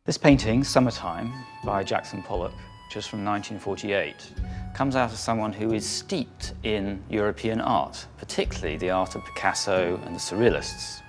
This painting, Summertime, by Jackson Pollock, just from 1948, comes out of someone who is steeped in European art, particularly the art of Picasso and the Surrealists.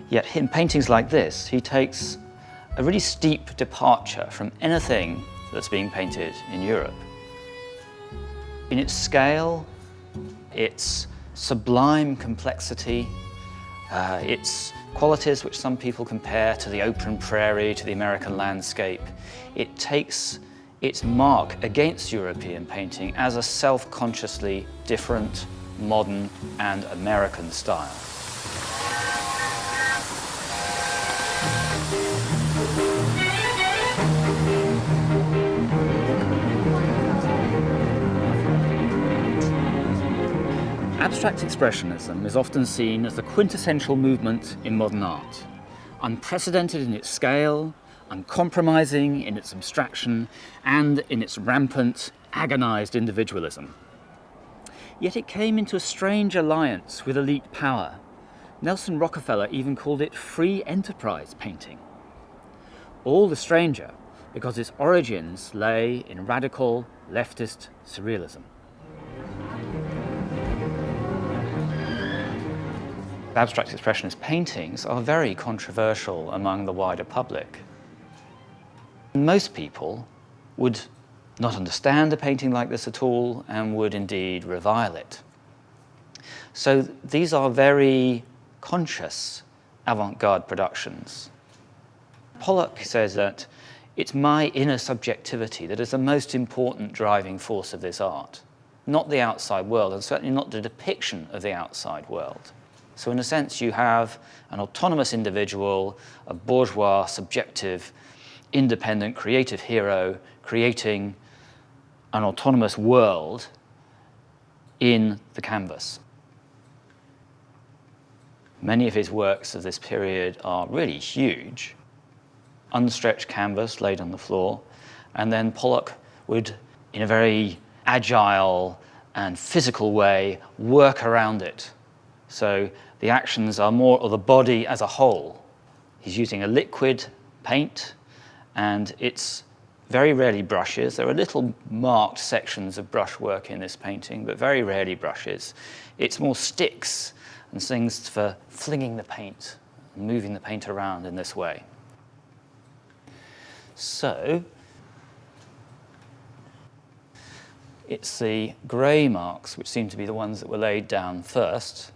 Yet in paintings like this, he takes a really steep departure from anything that's being painted in Europe. In its scale, its sublime complexity, its qualities which some people compare to the open prairie, to the American landscape, it takes its mark against European painting as a self-consciously different, modern and American style. Abstract Expressionism is often seen as the quintessential movement in modern art, unprecedented in its scale, uncompromising in its abstraction, and in its rampant, agonized individualism. Yet it came into a strange alliance with elite power. Nelson Rockefeller even called it free enterprise painting. All the stranger because its origins lay in radical leftist surrealism. Abstract Expressionist paintings are very controversial among the wider public. Most people would not understand a painting like this at all and would indeed revile it. So these are very conscious avant-garde productions. Pollock says that it's my inner subjectivity that is the most important driving force of this art, not the outside world, and certainly not the depiction of the outside world. So in a sense, you have an autonomous individual, a bourgeois, subjective, independent, creative hero creating an autonomous world in the canvas. Many of his works of this period are really huge. Unstretched canvas laid on the floor, and then Pollock would, in a very agile and physical way, work around it. So the actions are more of the body as a whole. He's using a liquid paint, and it's very rarely brushes. There are little marked sections of brushwork in this painting, but very rarely brushes. It's more sticks and things for flinging the paint, and moving the paint around in this way. So it's the grey marks which seem to be the ones that were laid down first,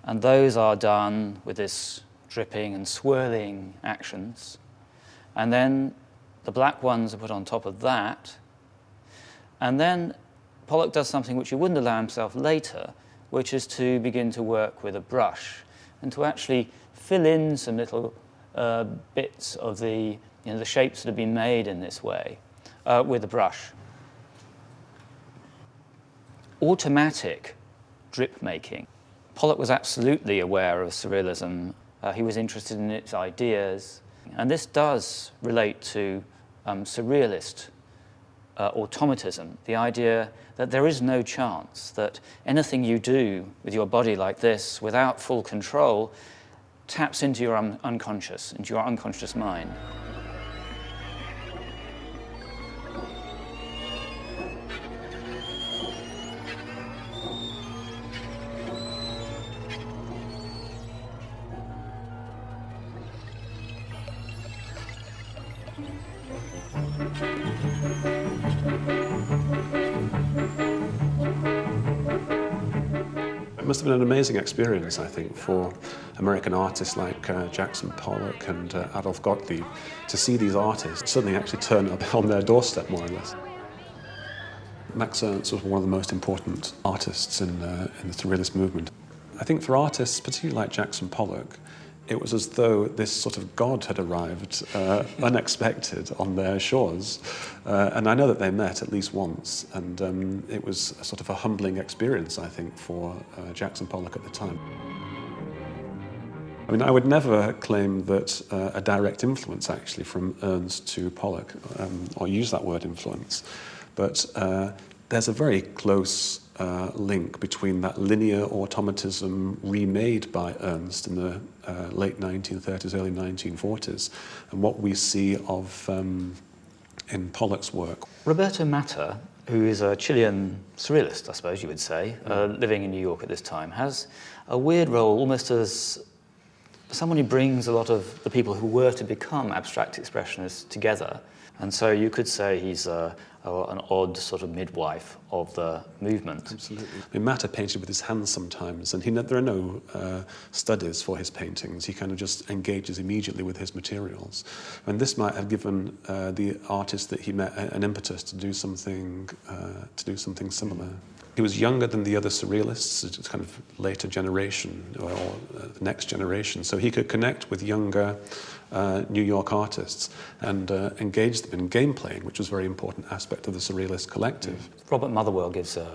and those are done with this dripping and swirling actions. And then the black ones are put on top of that. And then Pollock does something which he wouldn't allow himself later, which is to begin to work with a brush and to actually fill in some little bits of the shapes that have been made in this way with a brush. Automatic drip making. Pollock was absolutely aware of surrealism. He was interested in its ideas. And this does relate to surrealist automatism, the idea that there is no chance that anything you do with your body like this without full control taps into your unconscious, into your unconscious mind. It must have been an amazing experience, I think, for American artists like Jackson Pollock and Adolf Gottlieb to see these artists suddenly actually turn up on their doorstep, more or less. Max Ernst was one of the most important artists in the Surrealist movement. I think for artists, particularly like Jackson Pollock, it was as though this sort of god had arrived unexpected on their shores. And I know that they met at least once, and it was a sort of a humbling experience, I think, for Jackson Pollock at the time. I mean, I would never claim that a direct influence, actually, from Ernst to Pollock, or use that word influence, but there's a very close link between that linear automatism remade by Ernst in the late 1930s, early 1940s, and what we see of in Pollock's work. Roberto Matta, who is a Chilean surrealist, I suppose you would say, living in New York at this time, has a weird role almost as someone who brings a lot of the people who were to become abstract expressionists together. And so you could say he's an odd sort of midwife of the movement. Absolutely. I mean, Matta painted with his hands sometimes, and there are no studies for his paintings. He kind of just engages immediately with his materials. And this might have given the artist that he met an impetus to do something similar. He was younger than the other surrealists, it's kind of later generation or the next generation, so he could connect with younger New York artists and engage them in game playing, which was a very important aspect of the surrealist collective. Robert Motherwell gives an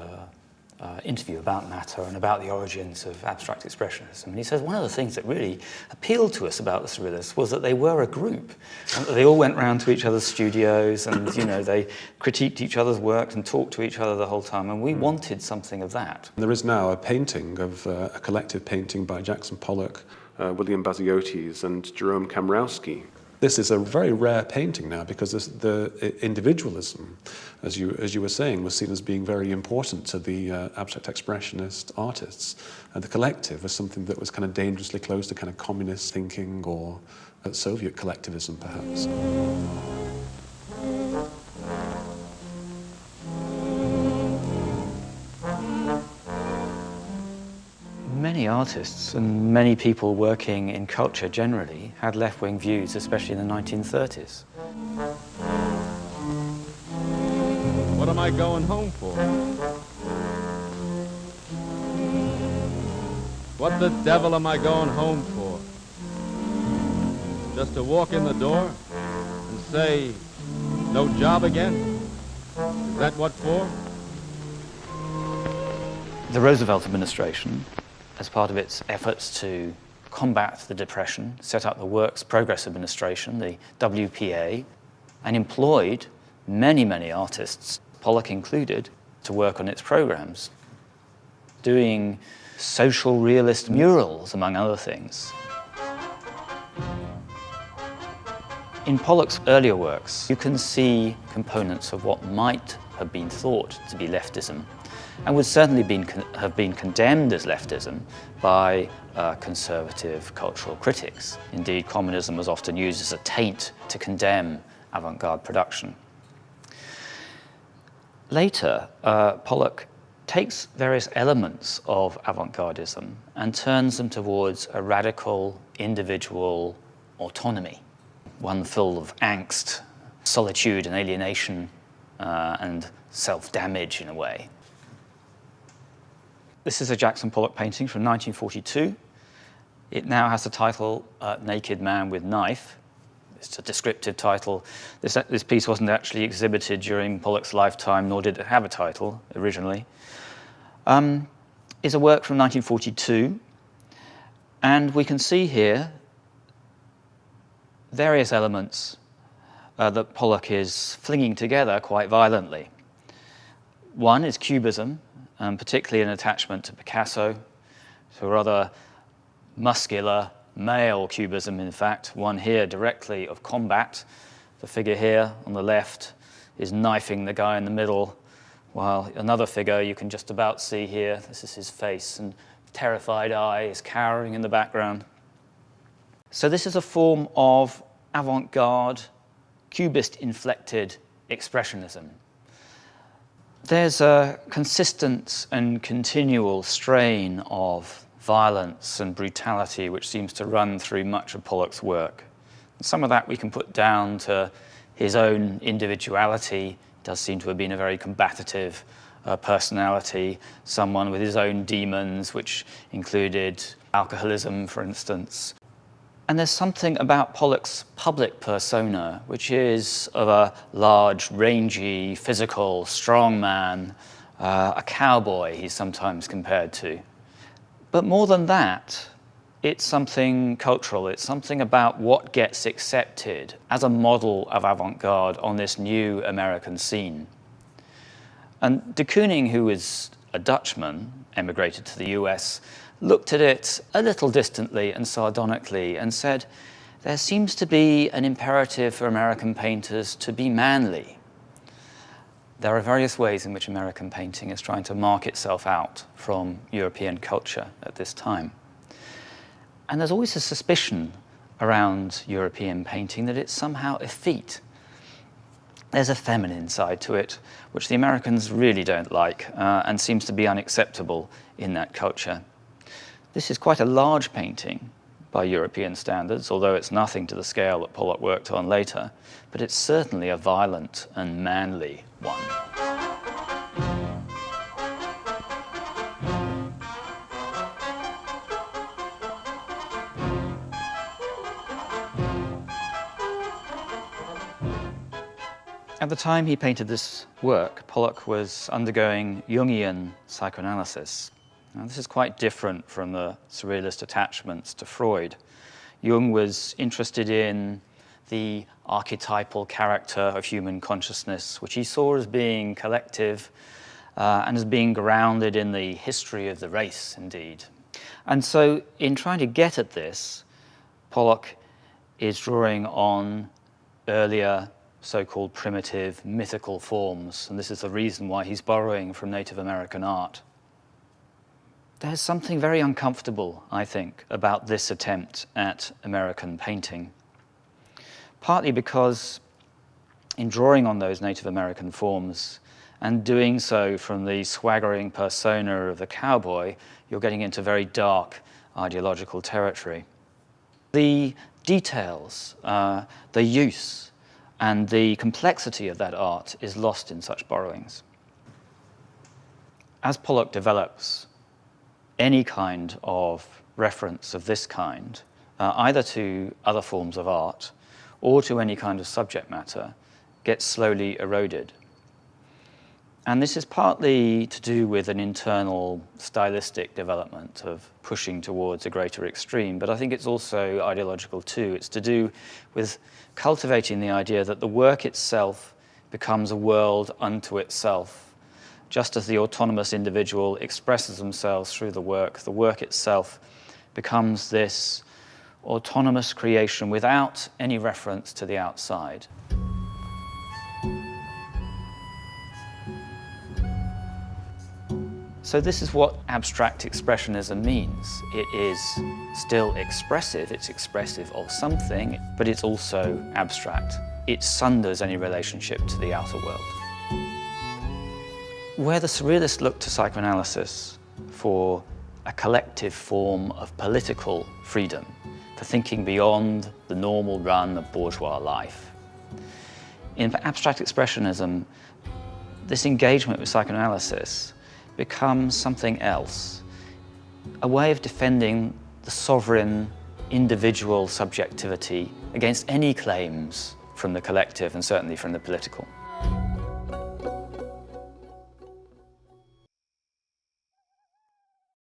interview about Matta and about the origins of abstract expressionism. And he says one of the things that really appealed to us about the surrealists was that they were a group. And that they all went round to each other's studios and, you know, they critiqued each other's work and talked to each other the whole time. And we wanted something of that. There is now a painting of a collective painting by Jackson Pollock, William Baziotes and Jerome Kamrowski. This is a very rare painting now because the individualism, as you were saying, was seen as being very important to the abstract expressionist artists. And the collective was something that was kind of dangerously close to kind of communist thinking or Soviet collectivism, perhaps. Many artists and many people working in culture generally had left-wing views, especially in the 1930s. What am I going home for? What the devil am I going home for? Just to walk in the door and say, no job again? Is that what for? The Roosevelt administration, as part of its efforts to combat the Depression, set up the Works Progress Administration, the WPA, and employed many, many artists, Pollock included, to work on its programs, doing social realist murals, among other things. In Pollock's earlier works, you can see components of what might have been thought to be leftism, and would certainly have been condemned as leftism by conservative cultural critics. Indeed, communism was often used as a taint to condemn avant-garde production. Later, Pollock takes various elements of avant-gardism and turns them towards a radical individual autonomy, one full of angst, solitude and alienation, and self-damage in a way. This is a Jackson Pollock painting from 1942. It now has the title Naked Man with Knife. It's a descriptive title. This piece wasn't actually exhibited during Pollock's lifetime, nor did it have a title originally. It's a work from 1942, and we can see here various elements that Pollock is flinging together quite violently. One is cubism, particularly an attachment to Picasso, to a rather muscular male cubism, in fact, one here directly of combat. The figure here on the left is knifing the guy in the middle, while another figure you can just about see here, this is his face, and terrified eye is cowering in the background. So this is a form of avant-garde, cubist-inflected expressionism. There's a consistent and continual strain of violence and brutality which seems to run through much of Pollock's work. And some of that we can put down to his own individuality. He does seem to have been a very combative personality, someone with his own demons, which included alcoholism, for instance. And there's something about Pollock's public persona, which is of a large, rangy, physical, strong man, a cowboy he's sometimes compared to. But more than that, it's something cultural. It's something about what gets accepted as a model of avant-garde on this new American scene. And de Kooning, who was a Dutchman, emigrated to the US, looked at it a little distantly and sardonically and said, there seems to be an imperative for American painters to be manly. There are various ways in which American painting is trying to mark itself out from European culture at this time. And there's always a suspicion around European painting that it's somehow effete. There's a feminine side to it, which the Americans really don't like and seems to be unacceptable in that culture. This is quite a large painting by European standards, although it's nothing to the scale that Pollock worked on later, but it's certainly a violent and manly one. At the time he painted this work, Pollock was undergoing Jungian psychoanalysis. Now, this is quite different from the surrealist attachments to Freud. Jung was interested in the archetypal character of human consciousness, which he saw as being collective and as being grounded in the history of the race, indeed. And so in trying to get at this, Pollock is drawing on earlier so-called primitive mythical forms, and this is the reason why he's borrowing from Native American art. There's something very uncomfortable, I think, about this attempt at American painting. Partly because in drawing on those Native American forms and doing so from the swaggering persona of the cowboy, you're getting into very dark ideological territory. The details, the use, and the complexity of that art is lost in such borrowings. As Pollock develops any kind of reference of this kind, either to other forms of art or to any kind of subject matter, gets slowly eroded. And this is partly to do with an internal stylistic development of pushing towards a greater extreme, but I think it's also ideological too. It's to do with cultivating the idea that the work itself becomes a world unto itself. Just as the autonomous individual expresses themselves through the work itself becomes this autonomous creation without any reference to the outside. So this is what abstract expressionism means. It is still expressive, it's expressive of something, but it's also abstract. It sunders any relationship to the outer world. Where the surrealists looked to psychoanalysis for a collective form of political freedom, for thinking beyond the normal run of bourgeois life, in abstract expressionism, this engagement with psychoanalysis becomes something else, a way of defending the sovereign individual subjectivity against any claims from the collective and certainly from the political.